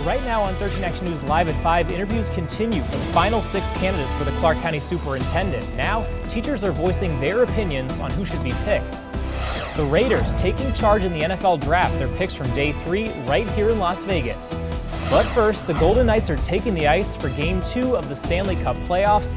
Right now on 13 Action News Live at 5, interviews continue for the final 6 candidates for the Clark County Superintendent. Now, teachers are voicing their opinions on who should be picked. The Raiders taking charge in the NFL Draft, their picks from Day 3 right here in Las Vegas. But first, the Golden Knights are taking the ice for Game 2 of the Stanley Cup playoffs.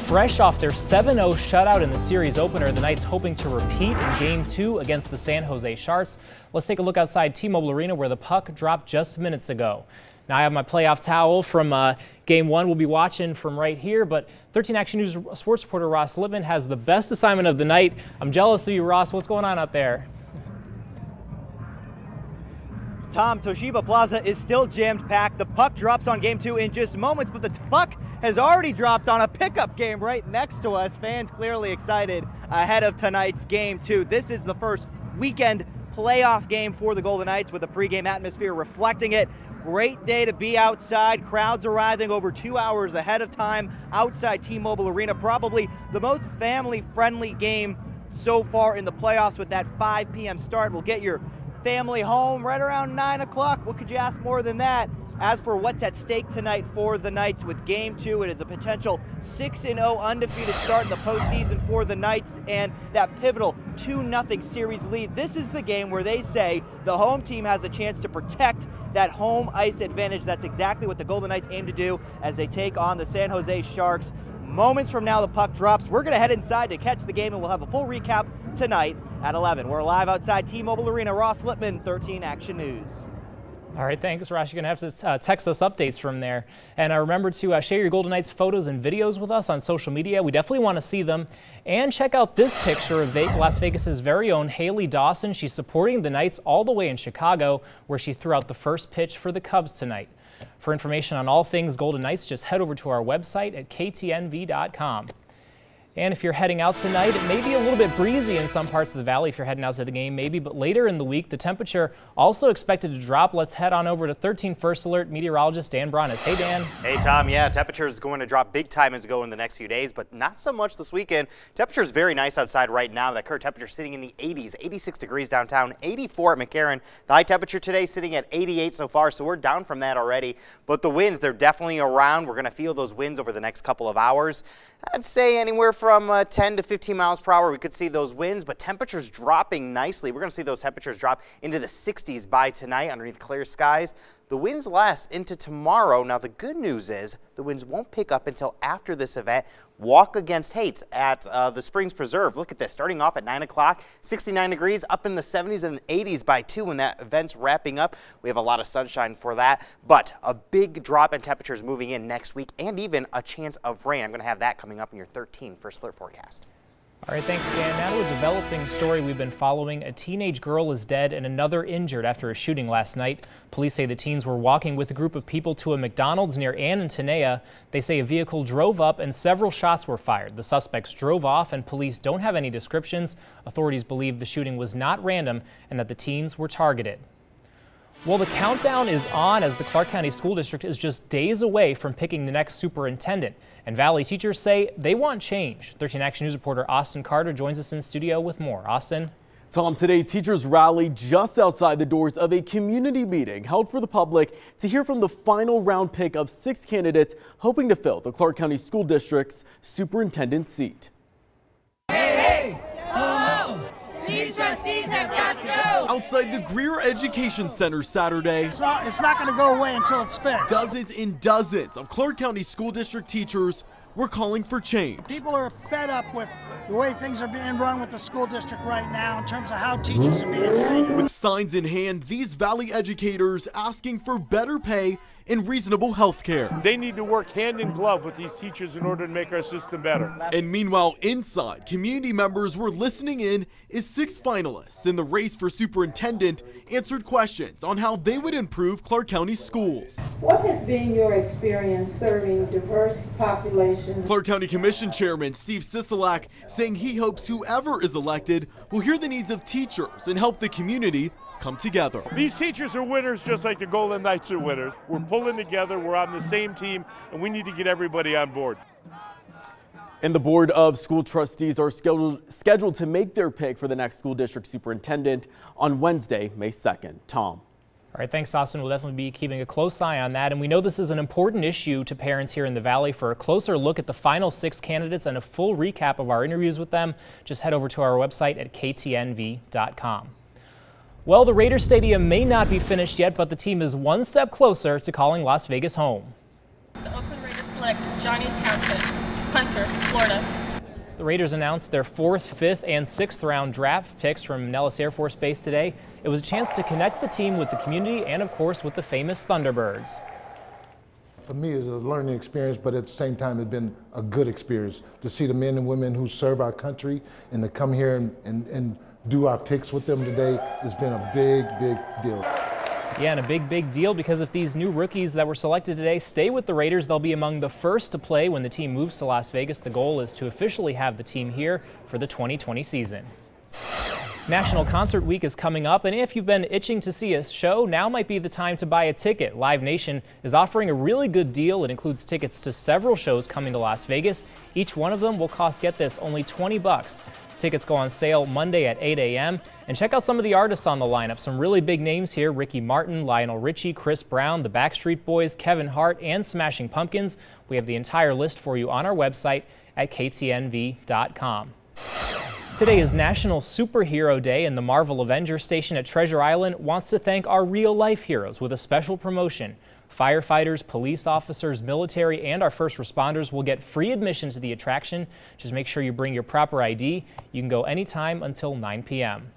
Fresh off their 7-0 shutout in the series opener, the Knights hoping to repeat in Game 2 against the San Jose Sharks. Let's take a look outside T-Mobile Arena where the puck dropped just minutes ago. Now I have my playoff towel from Game 1 we'll be watching from right here, but 13 Action News sports reporter Ross Lippman has the best assignment of the night. I'm jealous of you, Ross. What's going on out there? Tom, Toshiba Plaza is still jammed packed. The puck drops on Game 2 in just moments, but the puck has already dropped on a pickup game right next to us. Fans clearly excited ahead of tonight's Game 2. This is the first weekend playoff game for the Golden Knights with the pregame atmosphere reflecting it. Great day to be outside. Crowds arriving over 2 hours ahead of time outside T-Mobile Arena. Probably the most family-friendly game so far in the playoffs with that 5 p.m. start. We'll get your family home right around 9 o'clock. What could you ask more than that? As for what's at stake tonight for the Knights with Game 2, it is a potential 6-0 undefeated start in the postseason for the Knights and that pivotal 2-0 series lead. This is the game where they say the home team has a chance to protect that home ice advantage. That's exactly what the Golden Knights aim to do as they take on the San Jose Sharks. Moments from now, the puck drops. We're going to head inside to catch the game, and we'll have a full recap tonight at 11. We're live outside T-Mobile Arena. Ross Lippman, 13 Action News. All right, thanks, Ross. You're going to have to text us updates from there. And remember to share your Golden Knights photos and videos with us on social media. We definitely want to see them. And check out this picture of Las Vegas's very own Haley Dawson. She's supporting the Knights all the way in Chicago, where she threw out the first pitch for the Cubs tonight. For information on all things Golden Knights, just head over to our website at ktnv.com. And if you're heading out tonight, it may be a little bit breezy in some parts of the valley if you're heading out to the game, maybe, but later in the week, the temperature also expected to drop. Let's head on over to 13 First Alert meteorologist Dan Bronis. Hey, Dan. Hey, Tom. Yeah, temperature is going to drop big time as we go in the next few days, but not so much this weekend. Temperature is very nice outside right now. That current temperature sitting in the 80s, 86 degrees downtown, 84 at McCarran. The high temperature today sitting at 88 so far, so we're down from that already. But the winds, they're definitely around. We're going to feel those winds over the next couple of hours. I'd say anywhere from 10 to 15 miles per hour. We could see those winds, but temperatures dropping nicely. We're going to see those temperatures drop into the 60s by tonight underneath clear skies. The winds last into tomorrow. Now, the good news is the winds won't pick up until after this event. Walk Against Hate at the Springs Preserve. Look at this. Starting off at 9 o'clock, 69 degrees, up in the 70s and 80s by 2 when that event's wrapping up. We have a lot of sunshine for that, but a big drop in temperatures moving in next week and even a chance of rain. I'm going to have that coming up in your 13 First Alert forecast. All right, thanks, Dan. Now to a developing story we've been following. A teenage girl is dead and another injured after a shooting last night. Police say the teens were walking with a group of people to a McDonald's near Ann and Tenaya. They say a vehicle drove up and several shots were fired. The suspects drove off and police don't have any descriptions. Authorities believe the shooting was not random and that the teens were targeted. Well, the countdown is on as the Clark County School District is just days away from picking the next superintendent. And Valley teachers say they want change. 13 Action News reporter Austin Carter joins us in studio with more. Austin? Tom, today teachers rallied just outside the doors of a community meeting held for the public to hear from the final round pick of 6 candidates hoping to fill the Clark County School District's superintendent seat. Hey, hey! Oh, these trustees have got to go! Outside the Greer Education Center Saturday, it's not going to go away until it's fixed. Dozens and dozens of Clark County School District teachers were calling for change. People are fed up with the way things are being run with the school district right now in terms of how teachers are being treated. With signs in hand, these Valley educators asking for better pay and reasonable health care. They need to work hand in glove with these teachers in order to make our system better. And meanwhile, inside, community members were listening in as 6 finalists in the race for superintendent answered questions on how they would improve Clark County schools. What has been your experience serving diverse populations? Clark County Commission Chairman Steve Sisolak saying he hopes whoever is elected will hear the needs of teachers and help the community come together. These teachers are winners just like the Golden Knights are winners. We're pulling together, we're on the same team, and we need to get everybody on board. And the Board of School Trustees are scheduled to make their pick for the next school district superintendent on Wednesday, May 2nd. Tom. All right, thanks, Austin. We'll definitely be keeping a close eye on that. And we know this is an important issue to parents here in the Valley. For a closer look at the final 6 candidates and a full recap of our interviews with them, just head over to our website at ktnv.com. Well, the Raiders Stadium may not be finished yet, but the team is one step closer to calling Las Vegas home. The Oakland Raiders select Johnny Townsend, punter, Florida. The Raiders announced their 4th, 5th, and 6th round draft picks from Nellis Air Force Base today. It was a chance to connect the team with the community and, of course, with the famous Thunderbirds. For me, it's a learning experience, but at the same time, it's been a good experience to see the men and women who serve our country and to come here and do our picks with them today. It's been a big, big deal. Yeah, and a big deal because if these new rookies that were selected today stay with the Raiders, they'll be among the first to play when the team moves to Las Vegas. The goal is to officially have the team here for the 2020 season. National Concert Week is coming up, and if you've been itching to see a show, now might be the time to buy a ticket. Live Nation is offering a really good deal. It includes tickets to several shows coming to Las Vegas. Each one of them will cost, get this, only $20. Tickets go on sale Monday at 8 a.m. And check out some of the artists on the lineup. Some really big names here: Ricky Martin, Lionel Richie, Chris Brown, the Backstreet Boys, Kevin Hart, and Smashing Pumpkins. We have the entire list for you on our website at ktnv.com. Today is National Superhero Day, and the Marvel Avengers station at Treasure Island wants to thank our real-life heroes with a special promotion. Firefighters, police officers, military, and our first responders will get free admission to the attraction. Just make sure you bring your proper ID. You can go anytime until 9 p.m.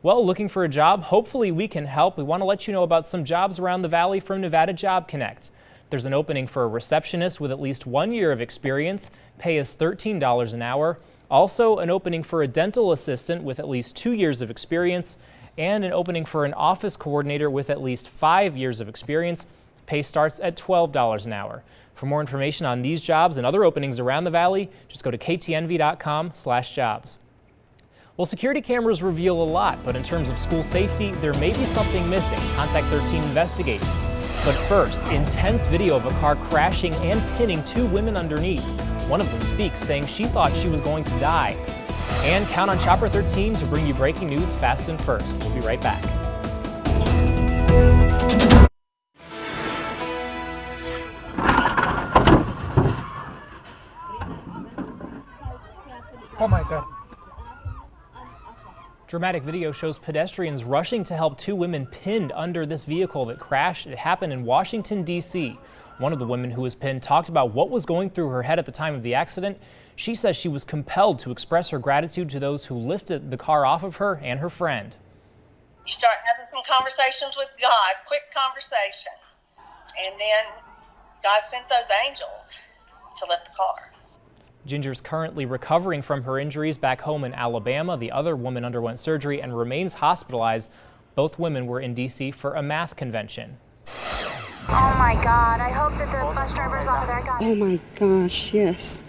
Well, looking for a job? Hopefully we can help. We want to let you know about some jobs around the Valley from Nevada Job Connect. There's an opening for a receptionist with at least 1 year of experience. Pay is $13 an hour. Also, an opening for a dental assistant with at least 2 years of experience, and an opening for an office coordinator with at least 5 years of experience. Pay starts at $12 an hour. For more information on these jobs and other openings around the Valley, just go to ktnv.com/jobs. Well, security cameras reveal a lot, but in terms of school safety, there may be something missing. Contact 13 investigates. But first, intense video of a car crashing and pinning 2 women underneath. One of them speaks, saying she thought she was going to die. And count on Chopper 13 to bring you breaking news fast and first. We'll be right back. Oh my God. Dramatic video shows pedestrians rushing to help 2 women pinned under this vehicle that crashed. It happened in Washington, D.C. One of the women who was pinned talked about what was going through her head at the time of the accident. She says she was compelled to express her gratitude to those who lifted the car off of her and her friend. You start having some conversations with God, quick conversation, and then God sent those angels to lift the car. Ginger's currently recovering from her injuries back home in Alabama. The other woman underwent surgery and remains hospitalized. Both women were in D.C. for a math convention. Oh my God, I hope that the bus driver's off of there. Oh my gosh, yes.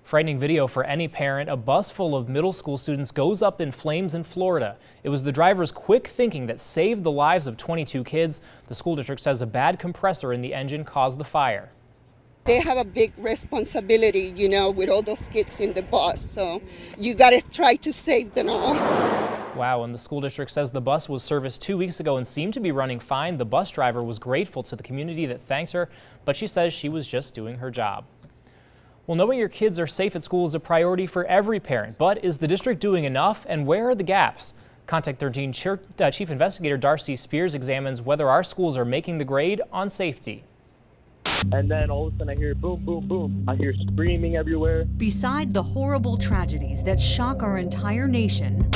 Frightening video for any parent. A bus full of middle school students goes up in flames in Florida. It was the driver's quick thinking that saved the lives of 22 kids. The school district says a bad compressor in the engine caused the fire. They have a big responsibility, you know, with all those kids in the bus, so you got to try to save them all. Wow, and the school district says the bus was serviced 2 weeks ago and seemed to be running fine. The bus driver was grateful to the community that thanked her, but she says she was just doing her job. Well, knowing your kids are safe at school is a priority for every parent, but is the district doing enough, and where are the gaps? Contact 13 Chief Investigator Darcy Spears examines whether our schools are making the grade on safety. And then all of a sudden I hear boom, boom, boom. I hear screaming everywhere. Beside the horrible tragedies that shock our entire nation,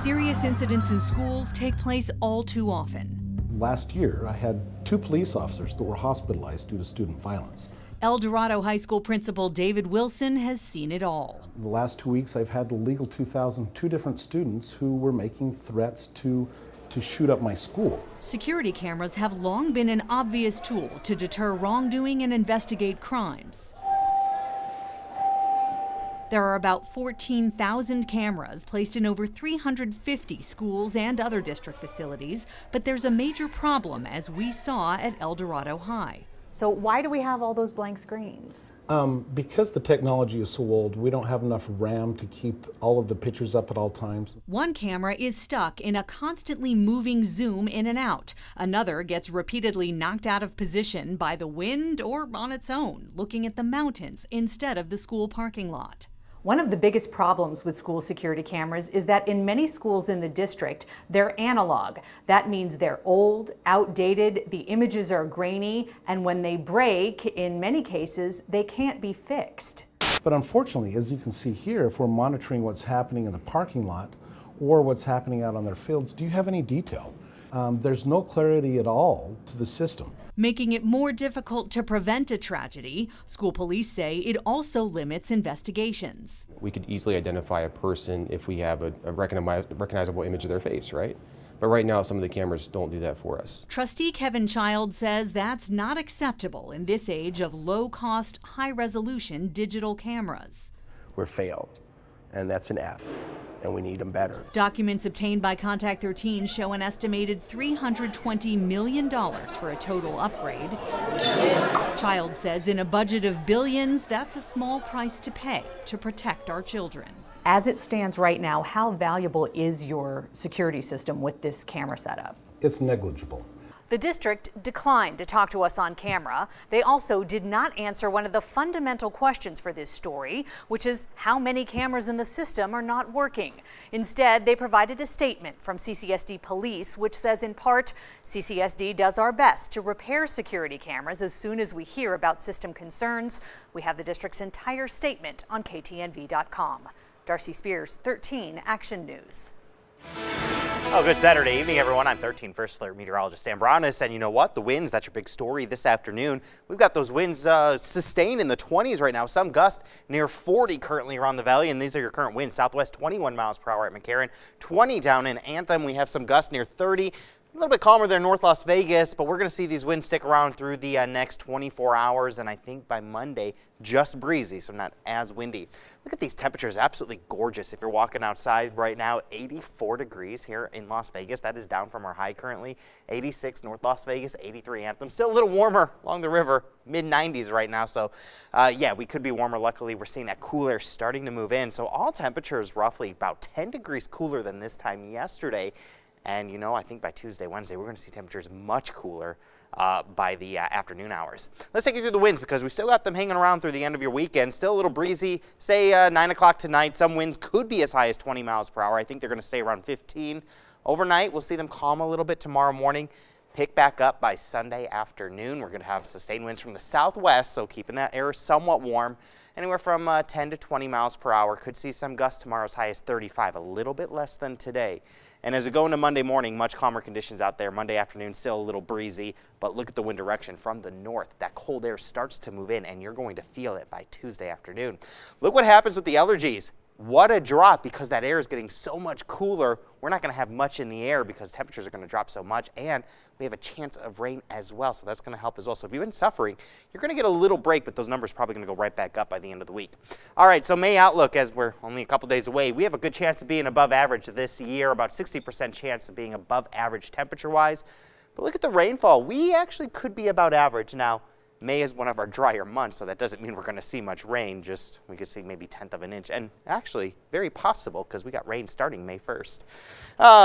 serious incidents in schools take place all too often. Last year, I had 2 police officers that were hospitalized due to student violence. El Dorado High School Principal David Wilson has seen it all. The last 2 weeks, I've had Legal 2000, 2 different students who were making threats to shoot up my school. Security cameras have long been an obvious tool to deter wrongdoing and investigate crimes. There are about 14,000 cameras placed in over 350 schools and other district facilities, but there's a major problem, as we saw at El Dorado High. So why do we have all those blank screens? Because the technology is so old, we don't have enough RAM to keep all of the pictures up at all times. One camera is stuck in a constantly moving zoom in and out. Another gets repeatedly knocked out of position by the wind or on its own, looking at the mountains instead of the school parking lot. One of the biggest problems with school security cameras is that in many schools in the district, they're analog. That means they're old, outdated, the images are grainy, and when they break, in many cases, they can't be fixed. But unfortunately, as you can see here, if we're monitoring what's happening in the parking lot or what's happening out on their fields, do you have any detail? There's no clarity at all to the system. Making it more difficult to prevent a tragedy, school police say it also limits investigations. We could easily identify a person if we have a recognizable image of their face, right? But right now, some of the cameras don't do that for us. Trustee Kevin Child says that's not acceptable in this age of low-cost, high-resolution digital cameras. We're failed, and that's an F. And we need them better. Documents obtained by Contact 13 show an estimated $320 million for a total upgrade. Child says in a budget of billions, that's a small price to pay to protect our children. As it stands right now, how valuable is your security system with this camera setup? It's negligible. The district declined to talk to us on camera. They also did not answer one of the fundamental questions for this story, which is how many cameras in the system are not working. Instead, they provided a statement from CCSD Police, which says in part, CCSD does our best to repair security cameras as soon as we hear about system concerns. We have the district's entire statement on KTNV.com. Darcy Spears, 13 Action News. Oh, good Saturday evening, everyone. I'm 13 First Alert meteorologist Sam Brownus, and you know what? The winds, that's your big story this afternoon. We've got those winds sustained in the 20s right now. Some gust near 40 currently around the valley, and these are your current winds. Southwest 21 miles per hour at McCarran, 20 down in Anthem. We have some gusts near 30. A little bit calmer there in North Las Vegas, but we're going to see these winds stick around through the next 24 hours, and I think by Monday, just breezy, so not as windy. Look at these temperatures, absolutely gorgeous. If you're walking outside right now, 84 degrees here in Las Vegas. That is down from our high currently. 86 North Las Vegas, 83 Anthem. Still a little warmer along the river, mid-90s right now, so yeah, we could be warmer. Luckily, we're seeing that cool air starting to move in, so all temperatures roughly about 10 degrees cooler than this time yesterday. And you know, I think by Tuesday, Wednesday, we're going to see temperatures much cooler by the afternoon hours. Let's take you through the winds because we still got them hanging around through the end of your weekend. Still a little breezy, say 9 o'clock tonight. Some winds could be as high as 20 miles per hour. I think they're going to stay around 15. Overnight, we'll see them calm a little bit tomorrow morning. Pick back up by Sunday afternoon. We're going to have sustained winds from the southwest, so keeping that air somewhat warm. Anywhere from 10 to 20 miles per hour. Could see some gusts tomorrow as high as 35, a little bit less than today. And as we go into Monday morning, much calmer conditions out there. Monday afternoon, still a little breezy, but look at the wind direction from the north. That cold air starts to move in, and you're going to feel it by Tuesday afternoon. Look what happens with the allergies. What a drop because that air is getting so much cooler. We're not going to have much in the air because temperatures are going to drop so much, and we have a chance of rain as well, so that's going to help as well. So if you've been suffering, you're going to get a little break, but those numbers are probably going to go right back up by the end of the week. All right, so May outlook, as we're only a couple days away, we have a good chance of being above average this year, about 60% chance of being above average temperature-wise. But look at the rainfall. We actually could be about average. Now, May is one of our drier months, so that doesn't mean we're going to see much rain. Just we could see maybe 1/10 of an inch, and actually very possible because we got rain starting May 1st.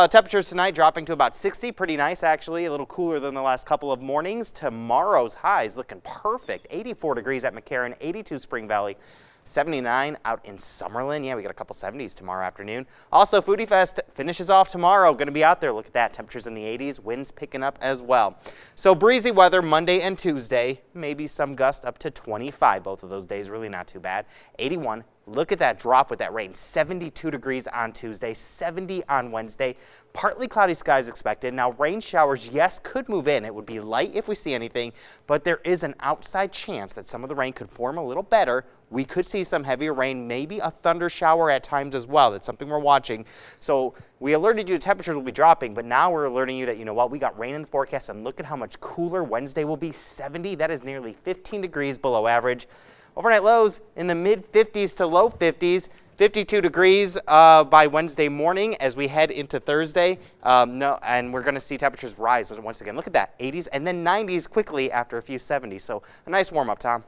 Temperatures tonight dropping to about 60, pretty nice actually, a little cooler than the last couple of mornings. Tomorrow's highs looking perfect, 84 degrees at McCarran, 82 Spring Valley. 79 out in Summerlin. Yeah, we got a couple 70s tomorrow afternoon. Also, Foodie Fest finishes off tomorrow. Going to be out there. Look at that. Temperatures in the 80s. Winds picking up as well. So breezy weather Monday and Tuesday. Maybe some gust up to 25. Both of those days really not too bad. 81. Look at that drop with that rain. 72 degrees on Tuesday, 70 on Wednesday. Partly cloudy skies expected. Now rain showers, yes, could move in. It would be light if we see anything, but there is an outside chance that some of the rain could form a little better. We could see some heavier rain, maybe a thunder shower at times as well. That's something we're watching. So we alerted you temperatures will be dropping, but now we're alerting you that, you know what, we got rain in the forecast, and look at how much cooler Wednesday will be. 70, that is nearly 15 degrees below average. Overnight lows in the mid-50s to low 50s. 52 degrees by Wednesday morning as we head into Thursday. And we're going to see temperatures rise once again. Look at that, 80s and then 90s quickly after a few 70s. So a nice warm up, Tom.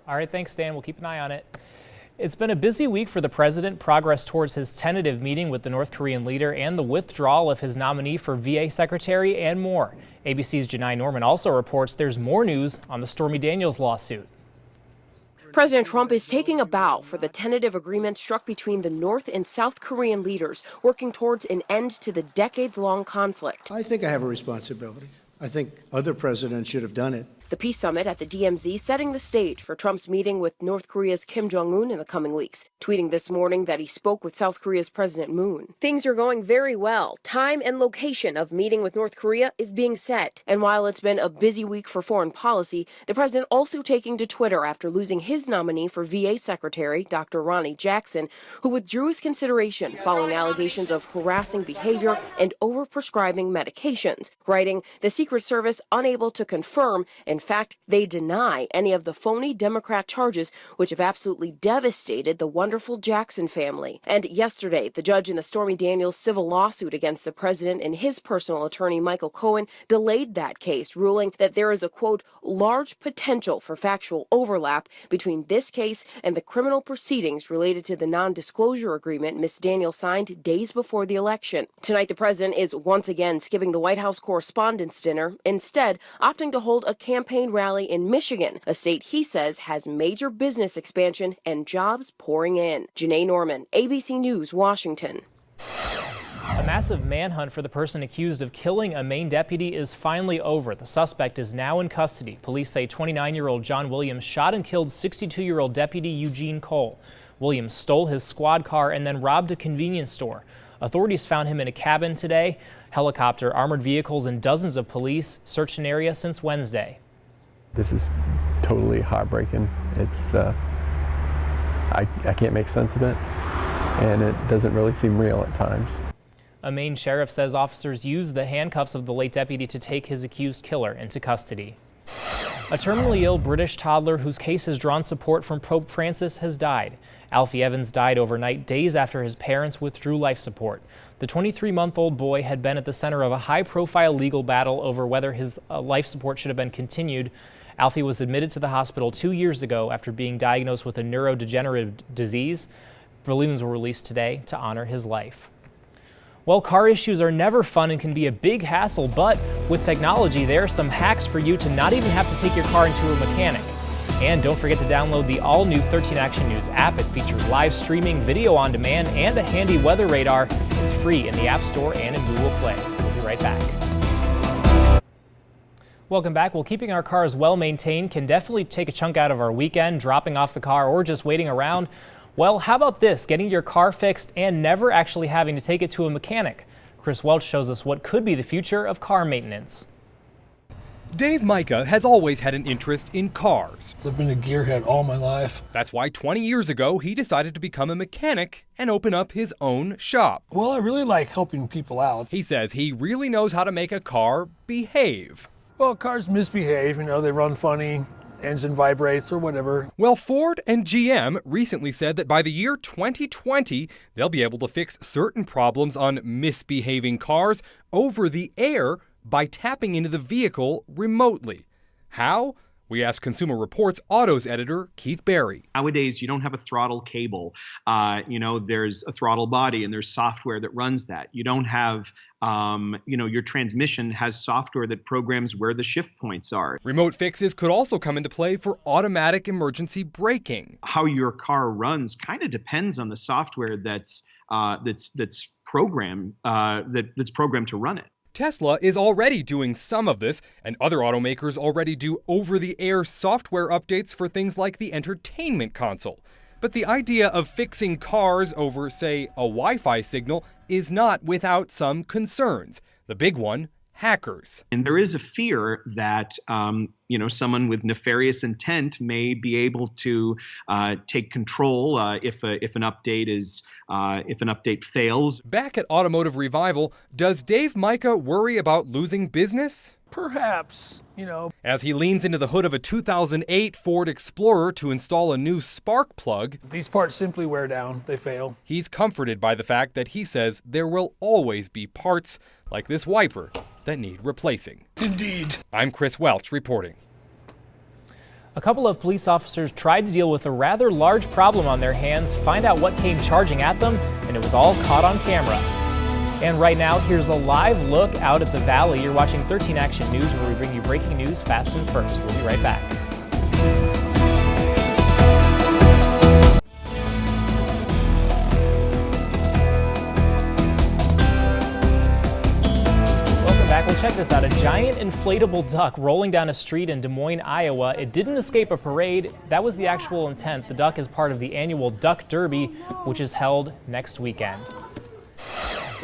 All right, thanks, Dan. We'll keep an eye on it. It's been a busy week for the president. Progress towards his tentative meeting with the North Korean leader and the withdrawal of his nominee for VA secretary and more. ABC's Janai Norman also reports there's more news on the Stormy Daniels lawsuit. President Trump is taking a bow for the tentative agreement struck between the North and South Korean leaders, working towards an end to the decades-long conflict. I think I have a responsibility. I think other presidents should have done it. The peace summit at the DMZ setting the stage for Trump's meeting with North Korea's Kim Jong-un in the coming weeks, tweeting this morning that he spoke with South Korea's President Moon. Things are going very well. Time and location of meeting with North Korea is being set. And while it's been a busy week for foreign policy, the president also taking to Twitter after losing his nominee for VA Secretary, Dr. Ronnie Jackson, who withdrew his consideration following allegations of harassing behavior and overprescribing medications, writing, "The Secret Service unable to confirm. In fact, they deny any of the phony Democrat charges which have absolutely devastated the wonderful Jackson family." And yesterday, the judge in the Stormy Daniels civil lawsuit against the president and his personal attorney, Michael Cohen, delayed that case, ruling that there is a, quote, large potential for factual overlap between this case and the criminal proceedings related to the non-disclosure agreement Ms. Daniels signed days before the election. Tonight, the president is once again skipping the White House Correspondents' Dinner, instead opting to hold a campaign rally in Michigan, a state he says has major business expansion and jobs pouring in. Janai Norman, ABC News, Washington. A massive manhunt for the person accused of killing a Maine deputy is finally over. The suspect is now in custody. Police say 29-year-old John Williams shot and killed 62-year-old Deputy Eugene Cole. Williams stole his squad car and then robbed a convenience store. Authorities found him in a cabin today. Helicopter, armored vehicles, and dozens of police searched an area since Wednesday. This is totally heartbreaking. It's, I can't make sense of it, and it doesn't really seem real at times. A Maine sheriff says officers used the handcuffs of the late deputy to take his accused killer into custody. A terminally ill British toddler whose case has drawn support from Pope Francis has died. Alfie Evans died overnight, days after his parents withdrew life support. The 23-month-old boy had been at the center of a high-profile legal battle over whether his life support should have been continued. Alfie was admitted to the hospital 2 years ago after being diagnosed with a neurodegenerative disease. Balloons were released today to honor his life. Well, car issues are never fun and can be a big hassle, but with technology, there are some hacks for you to not even have to take your car into a mechanic. And don't forget to download the all-new 13 Action News app. It features live streaming, video on demand, and a handy weather radar. It's free in the App Store and in Google Play. We'll be right back. Welcome back. Well, keeping our cars well maintained can definitely take a chunk out of our weekend, dropping off the car or just waiting around. Well, how about this, getting your car fixed and never actually having to take it to a mechanic? Chris Welch shows us what could be the future of car maintenance. Dave Micah has always had an interest in cars. I've been a gearhead all my life. That's why 20 years ago, he decided to become a mechanic and open up his own shop. Well, I really like helping people out. He says he really knows how to make a car behave. Well, cars misbehave, they run funny. Engine vibrates or whatever. Well, Ford and GM recently said that by the year 2020, they'll be able to fix certain problems on misbehaving cars over the air by tapping into the vehicle remotely. How? We asked Consumer Reports Autos editor Keith Barry. Nowadays, you don't have a throttle cable. There's a throttle body and there's software that runs that. You don't have, your transmission has software that programs where the shift points are. Remote fixes could also come into play for automatic emergency braking. How your car runs kind of depends on the software that's programmed to run it. Tesla is already doing some of this, and other automakers already do over-the-air software updates for things like the entertainment console. But the idea of fixing cars over, say, a Wi-Fi signal is not without some concerns. The big one, hackers. And there is a fear that someone with nefarious intent may be able to take control if an update fails. Back at Automotive Revival, does Dave Micah worry about losing business? Perhaps, As he leans into the hood of a 2008 Ford Explorer to install a new spark plug, these parts simply wear down, they fail. He's comforted by the fact that he says there will always be parts like this wiper that need replacing. Indeed. I'm Chris Welch reporting. A couple of police officers tried to deal with a rather large problem on their hands, find out what came charging at them, and it was all caught on camera. And right now, here's a live look out at the valley. You're watching 13 Action News, where we bring you breaking news fast and first. We'll be right back. Welcome back. Well, check this out. A giant inflatable duck rolling down a street in Des Moines, Iowa. It didn't escape a parade. That was the actual intent. The duck is part of the annual Duck Derby, which is held next weekend.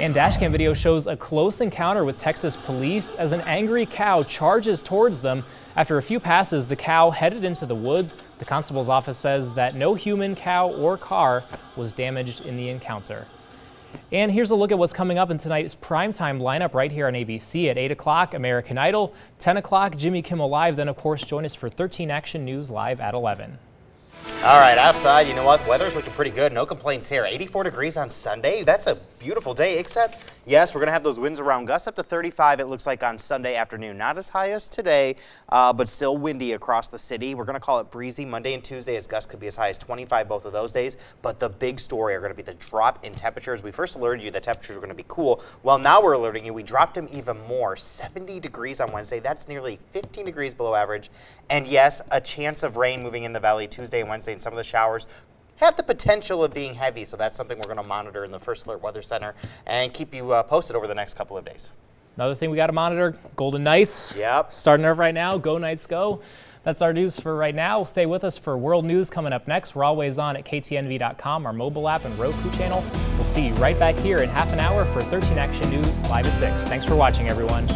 And dashcam video shows a close encounter with Texas police as an angry cow charges towards them. After a few passes, the cow headed into the woods. The constable's office says that no human, cow, or car was damaged in the encounter. And here's a look at what's coming up in tonight's primetime lineup right here on ABC. At 8 o'clock, American Idol. 10 o'clock, Jimmy Kimmel Live. Then, of course, join us for 13 Action News Live at 11. All right, outside, you know what? Weather's looking pretty good. No complaints here. 84 degrees on Sunday. That's a beautiful day, except, yes, we're going to have those winds around gusts up to 35, it looks like, on Sunday afternoon. Not as high as today, but still windy across the city. We're going to call it breezy Monday and Tuesday, as gusts could be as high as 25 both of those days. But the big story are going to be the drop in temperatures. We first alerted you that temperatures were going to be cool. Well, now we're alerting you we dropped them even more. 70 degrees on Wednesday. That's nearly 15 degrees below average. And, yes, a chance of rain moving in the valley Tuesday and Wednesday, and some of the showers have the potential of being heavy, so that's something we're going to monitor in the First Alert Weather Center and keep you posted over the next couple of days. Another thing we got to monitor, Golden Knights. Yep. Starting off right now, go Knights go. That's our news for right now. Stay with us for world news coming up next. We're always on at ktnv.com, our mobile app, and Roku channel. We'll see you right back here in half an hour for 13 Action News Live at 6. Thanks for watching, everyone.